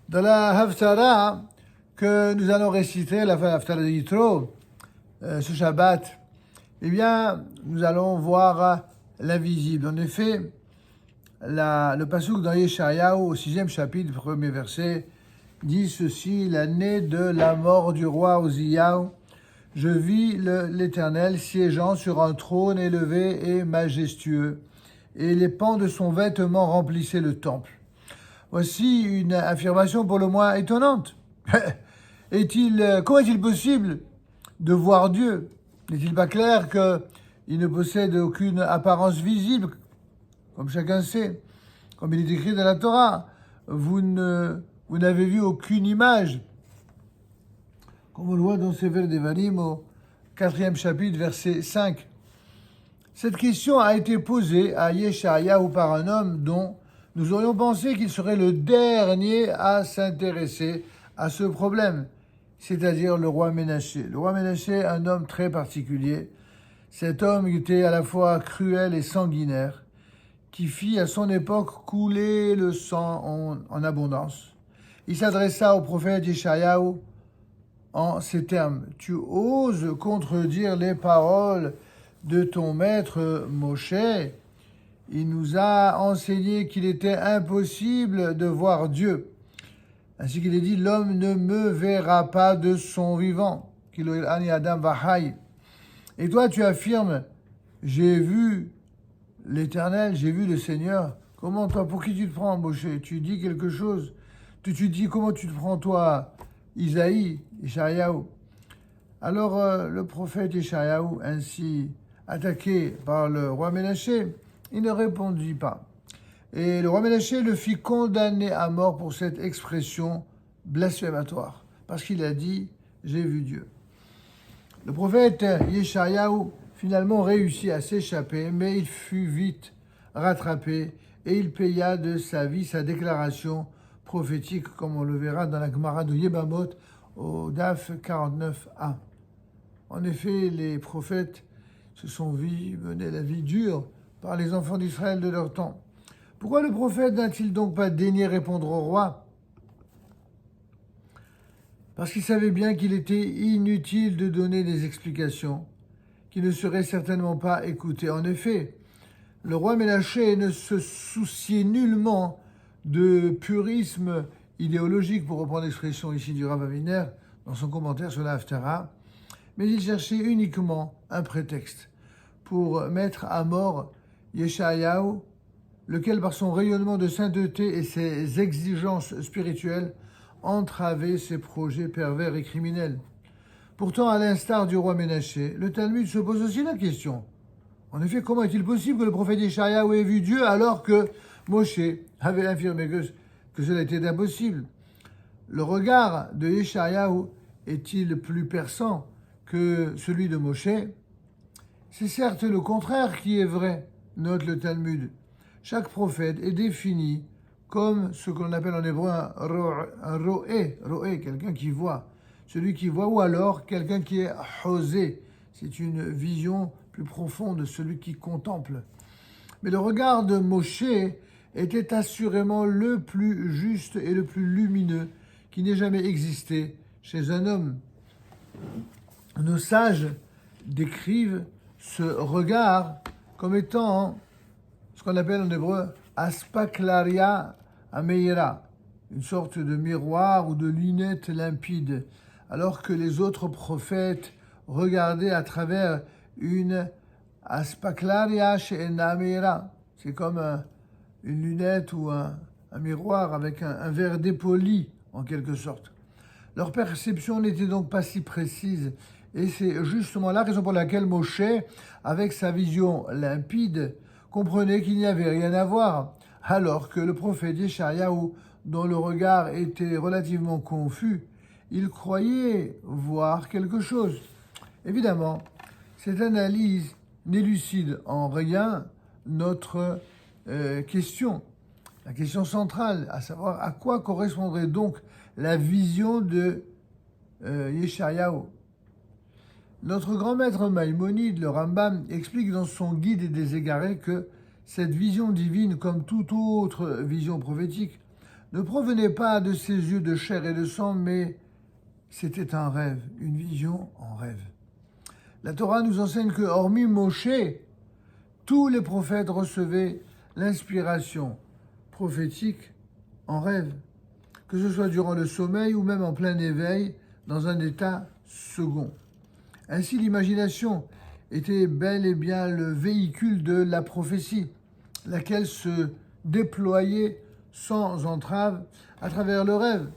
Dans la Haftarah que nous allons réciter, la Haftarah de Yitro, ce Shabbat, eh bien, nous allons voir l'invisible. En effet, le pasuk dans Yeshayahu, au 6e chapitre, premier verset, dit ceci: l'année de la mort du roi Oziyahu, je vis l'Éternel siégeant sur un trône élevé et majestueux, et les pans de son vêtement remplissaient le temple. Voici une affirmation pour le moins étonnante. Comment est-il possible de voir Dieu? N'est-il pas clair qu'il ne possède aucune apparence visible, comme chacun sait, comme il est écrit dans la Torah? Vous n'avez vu aucune image, comme on le voit dans Sefer Devarim au 4e chapitre, verset 5. Cette question a été posée à Yeshayahu par un homme dont nous aurions pensé qu'il serait le dernier à s'intéresser à ce problème, c'est-à-dire le roi Ménaché. Le roi Ménaché, un homme très particulier. Cet homme était à la fois cruel et sanguinaire, qui fit à son époque couler le sang en abondance. Il s'adressa au prophète Yeshayahu en ces termes: « Tu oses contredire les paroles de ton maître Moshe. Il nous a enseigné qu'il était impossible de voir Dieu. Ainsi qu'il est dit, l'homme ne me verra pas de son vivant. Et toi, tu affirmes, j'ai vu l'Éternel, j'ai vu le Seigneur. Comment toi, pour qui tu te prends, Moshe? Tu dis quelque chose. Tu dis, comment tu te prends, toi, Yeshayahu? Alors, le prophète Yeshayahu, ainsi attaqué par le roi Ménaché, il ne répondit pas. Et le roi Ménaché le fit condamner à mort pour cette expression blasphématoire, parce qu'il a dit « j'ai vu Dieu ». Le prophète Yeshayahu finalement réussit à s'échapper, mais il fut vite rattrapé et il paya de sa vie sa déclaration prophétique, comme on le verra dans la Gemara de Yebamot au Daf 49a. En effet, les prophètes se sont vus mener la vie dure par les enfants d'Israël de leur temps. Pourquoi le prophète n'a-t-il donc pas daigné répondre au roi? Parce qu'il savait bien qu'il était inutile de donner des explications, qui ne seraient certainement pas écoutées. En effet, le roi Ménaché ne se souciait nullement de purisme idéologique, pour reprendre l'expression ici du Rav Aviner dans son commentaire sur la Haftarah, mais il cherchait uniquement un prétexte pour mettre à mort Yeshayahu, lequel, par son rayonnement de sainteté et ses exigences spirituelles, entravait ses projets pervers et criminels. Pourtant, à l'instar du roi Ménaché, le Talmud se pose aussi la question. En effet, comment est-il possible que le prophète Yeshayahu ait vu Dieu alors que Moshe avait affirmé que cela était impossible? Le regard de Yeshayahu est-il plus perçant que celui de Moshe? C'est certes le contraire qui est vrai, note le Talmud. Chaque prophète est défini comme ce qu'on appelle en hébreu un roé, quelqu'un qui voit. Celui qui voit, ou alors quelqu'un qui est hosé. C'est une vision plus profonde de celui qui contemple. Mais le regard de Moshe était assurément le plus juste et le plus lumineux qui n'ait jamais existé chez un homme. Nos sages décrivent ce regard comme étant ce qu'on appelle en hébreu aspaklaria ameira, une sorte de miroir ou de lunette limpide, alors que les autres prophètes regardaient à travers une aspaklaria she'ena ameira. C'est comme une lunette ou un miroir avec un verre dépoli, en quelque sorte. Leur perception n'était donc pas si précise, et c'est justement la raison pour laquelle Moshe, avec sa vision limpide, comprenait qu'il n'y avait rien à voir, alors que le prophète Yeshayahu, dont le regard était relativement confus, il croyait voir quelque chose. Évidemment, cette analyse n'élucide en rien notre question, la question centrale, à savoir à quoi correspondrait donc la vision de Yeshayahu. Notre grand maître Maïmonide, le Rambam, explique dans son Guide des égarés que cette vision divine, comme toute autre vision prophétique, ne provenait pas de ses yeux de chair et de sang, mais c'était un rêve, une vision en rêve. La Torah nous enseigne que, hormis Moshe, tous les prophètes recevaient l'inspiration prophétique en rêve, que ce soit durant le sommeil ou même en plein éveil, dans un état second. Ainsi, l'imagination était bel et bien le véhicule de la prophétie, laquelle se déployait sans entrave à travers le rêve.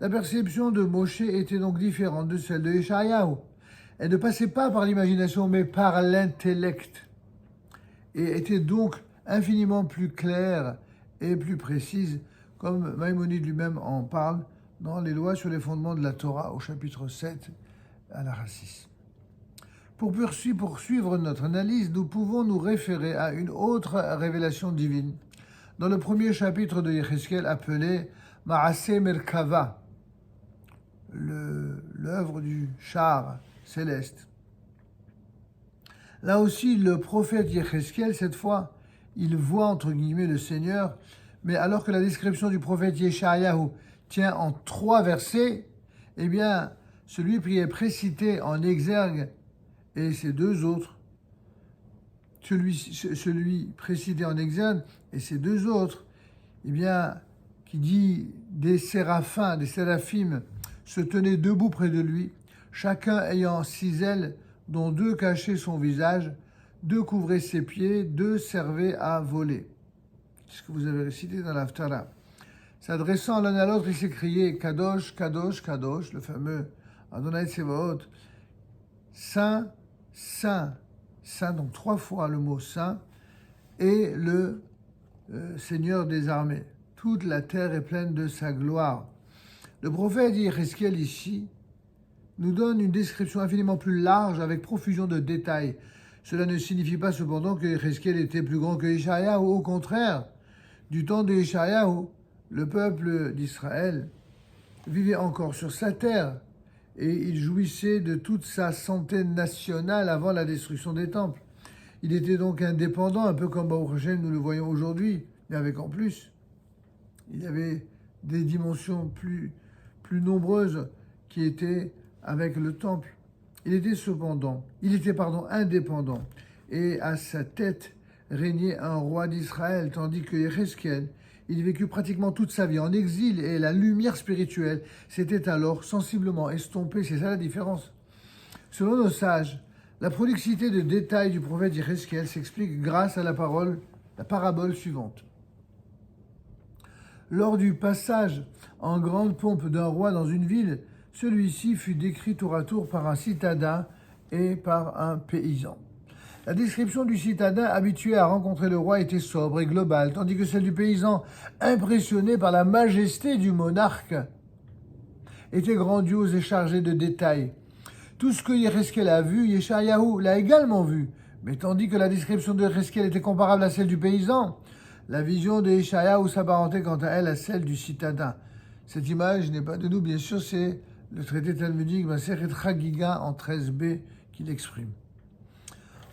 La perception de Moshe était donc différente de celle de Yeshayahu. Elle ne passait pas par l'imagination, mais par l'intellect, et était donc infiniment plus claire et plus précise, comme Maïmonide lui-même en parle dans les lois sur les fondements de la Torah au chapitre 7 à la 6. Pour poursuivre notre analyse, nous pouvons nous référer à une autre révélation divine dans le premier chapitre de Yecheskel appelé Maaseh Merkava, l'œuvre du char céleste. Là aussi, le prophète Yecheskel, cette fois, il voit entre guillemets le Seigneur, mais alors que la description du prophète Yeshayahu tient en 3 versets, eh bien, celui qui est précité en exergue et ces 2 autres, celui précité en exergue et ces 2 autres, eh bien, qui dit des séraphim se tenaient debout près de lui, chacun ayant 6 ailes, dont 2 cachaient son visage, 2 couvraient ses pieds, 2 servaient à voler. C'est ce que vous avez récité dans l'Haftara. S'adressant l'un à l'autre, il s'écriait Kadosh, Kadosh, Kadosh, le fameux Adonai Tsevaot, Saint, Saint, Saint, donc 3 fois le mot Saint, et le Seigneur des armées. Toute la terre est pleine de sa gloire. Le prophète Yecheskel ici nous donne une description infiniment plus large avec profusion de détails. Cela ne signifie pas cependant que Yecheskel était plus grand que Yeshayahu. Au contraire, du temps de Yeshayahu, le peuple d'Israël vivait encore sur sa terre et il jouissait de toute sa santé nationale avant la destruction des temples. Il était donc indépendant, un peu comme Baruch Hashem, nous le voyons aujourd'hui, mais avec en plus, il y avait des dimensions plus nombreuses qui étaient avec le temple. Il était indépendant, et à sa tête régnait un roi d'Israël, tandis que Yecheskel, il vécut pratiquement toute sa vie en exil, et la lumière spirituelle s'était alors sensiblement estompée. C'est ça la différence. Selon nos sages, la prolixité de détails du prophète Yecheskel s'explique grâce à la parabole suivante. Lors du passage en grande pompe d'un roi dans une ville, celui-ci fut décrit tour à tour par un citadin et par un paysan. La description du citadin habitué à rencontrer le roi était sobre et globale, tandis que celle du paysan, impressionné par la majesté du monarque, était grandiose et chargée de détails. Tout ce que Yecheskel a vu, Yeshayahu l'a également vu, mais tandis que la description de Yecheskel était comparable à celle du paysan, la vision de Yeshayahu s'apparentait quant à elle à celle du citadin. Cette image n'est pas de nous, bien sûr, c'est le traité talmudique Masechet Chagiga en 13b qui l'exprime.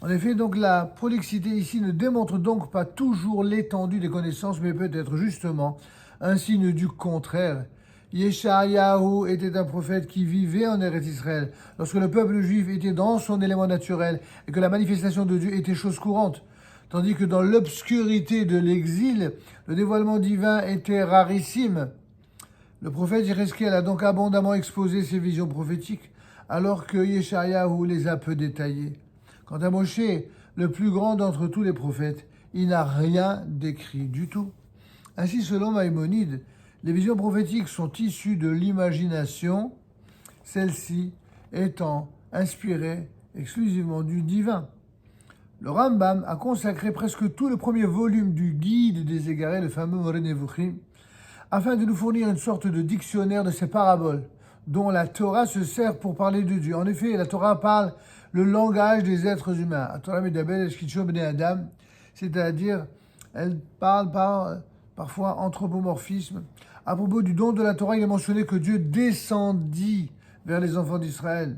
En effet, donc la prolixité ici ne démontre donc pas toujours l'étendue des connaissances, mais peut être justement un signe du contraire. Yeshayahu était un prophète qui vivait en Eretz Israël, lorsque le peuple juif était dans son élément naturel et que la manifestation de Dieu était chose courante, tandis que dans l'obscurité de l'exil, le dévoilement divin était rarissime. Le prophète Yecheskel a donc abondamment exposé ses visions prophétiques, alors que Yeshayahu les a peu détaillées. Quant à Moshe, le plus grand d'entre tous les prophètes, il n'a rien décrit du tout. Ainsi, selon Maïmonide, les visions prophétiques sont issues de l'imagination, celle-ci étant inspirée exclusivement du divin. Le Rambam a consacré presque tout le premier volume du Guide des égarés, le fameux Moreh Nevuchim, afin de nous fournir une sorte de dictionnaire de ces paraboles, dont la Torah se sert pour parler de Dieu. En effet, la Torah parle le langage des êtres humains. La Torah Medabel Eshkitsho Bnei Adam, c'est-à-dire, elle parle parfois anthropomorphisme. À propos du don de la Torah, il est mentionné que Dieu descendit vers les enfants d'Israël.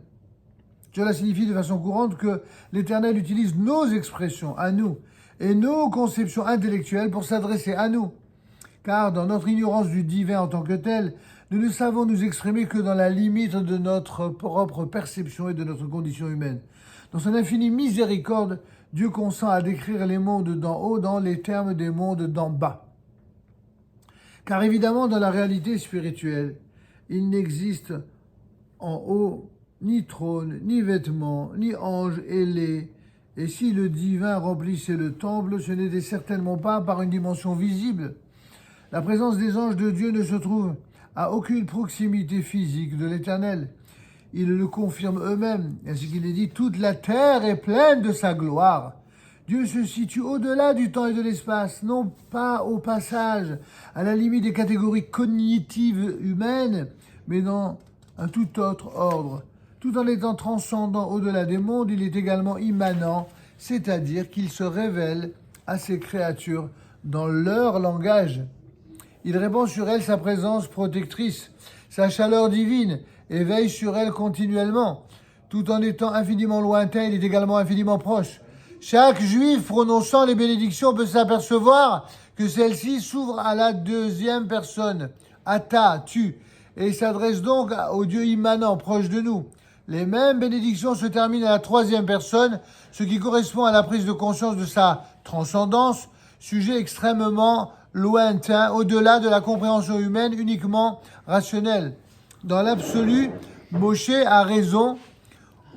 Cela signifie de façon courante que l'Éternel utilise nos expressions à nous et nos conceptions intellectuelles pour s'adresser à nous. car dans notre ignorance du divin en tant que tel, nous ne savons nous exprimer que dans la limite de notre propre perception et de notre condition humaine. Dans son infinie miséricorde, Dieu consent à décrire les mondes d'en haut dans les termes des mondes d'en bas. Car évidemment, dans la réalité spirituelle, il n'existe en haut ni trône, ni vêtements, ni anges ailés. Et si le divin remplissait le temple, ce n'était certainement pas par une dimension visible. La présence des anges de Dieu ne se trouve à aucune proximité physique de l'Éternel. Ils le confirment eux-mêmes, ainsi qu'il est dit, toute la terre est pleine de sa gloire. Dieu se situe au-delà du temps et de l'espace, non pas au passage, à la limite des catégories cognitives humaines, mais dans un tout autre ordre. Tout en étant transcendant au-delà des mondes, il est également immanent, c'est-à-dire qu'il se révèle à ses créatures dans leur langage. Il répand sur elles sa présence protectrice, sa chaleur divine, et veille sur elles continuellement. Tout en étant infiniment lointain, il est également infiniment proche. Chaque juif prononçant les bénédictions peut s'apercevoir que celle-ci s'ouvre à la deuxième personne, Ata, tu, et s'adresse donc au Dieu immanent, proche de nous. Les mêmes bénédictions se terminent à la troisième personne, ce qui correspond à la prise de conscience de sa transcendance, sujet extrêmement lointain, au-delà de la compréhension humaine uniquement rationnelle. Dans l'absolu, Moshe a raison,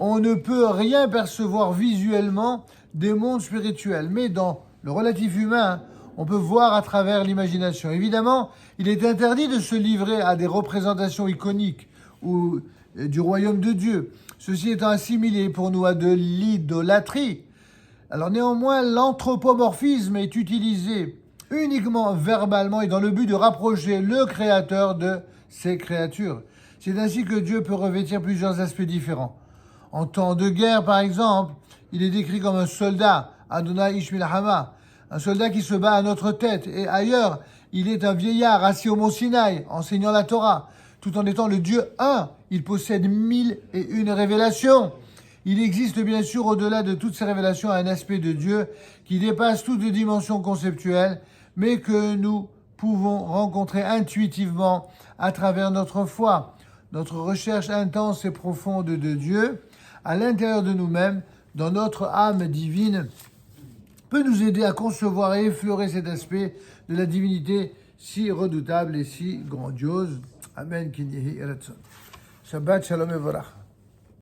on ne peut rien percevoir visuellement des mondes spirituels, mais dans le relatif humain, on peut voir à travers l'imagination. Évidemment, il est interdit de se livrer à des représentations iconiques ou du royaume de Dieu, ceci étant assimilé pour nous à de l'idolâtrie. Alors néanmoins, l'anthropomorphisme est utilisé uniquement verbalement et dans le but de rapprocher le Créateur de ses créatures. C'est ainsi que Dieu peut revêtir plusieurs aspects différents. En temps de guerre, par exemple, il est décrit comme un soldat, Adonai Ish Milchama, un soldat qui se bat à notre tête. Et ailleurs, il est un vieillard assis au mont Sinaï, enseignant la Torah. Tout en étant le Dieu un, il possède 1001 révélations. Il existe bien sûr au-delà de toutes ces révélations un aspect de Dieu qui dépasse toutes les dimensions conceptuelles, mais que nous pouvons rencontrer intuitivement à travers notre foi. Notre recherche intense et profonde de Dieu, à l'intérieur de nous-mêmes, dans notre âme divine, peut nous aider à concevoir et effleurer cet aspect de la divinité si redoutable et si grandiose. Amen. Shabbat Shalom et Vorach.